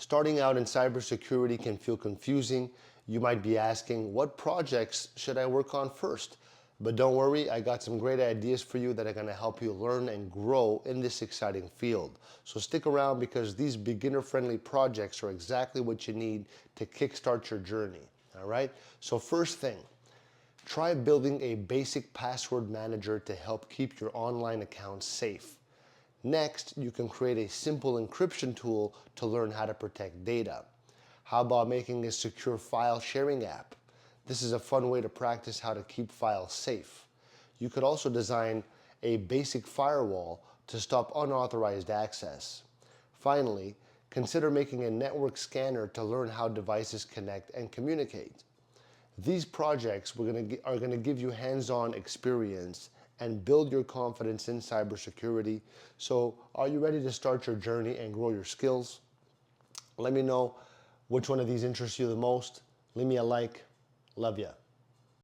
Starting out in cybersecurity can feel confusing. You might be asking, what projects should I work on first? But don't worry, I got some great ideas for you that are gonna help you learn and grow in this exciting field. So stick around because these beginner-friendly projects are exactly what you need to kickstart your journey, all right? So first thing, try building a basic password manager to help keep your online accounts safe. Next, you can create a simple encryption tool to learn how to protect data. How about making a secure file sharing app? This is a fun way to practice how to keep files safe. You could also design a basic firewall to stop unauthorized access. Finally, consider making a network scanner to learn how devices connect and communicate. These projects are going to give you hands-on experience and build your confidence in cybersecurity. So are you ready to start your journey and grow your skills? Let me know which one of these interests you the most. Leave me a like. Love ya.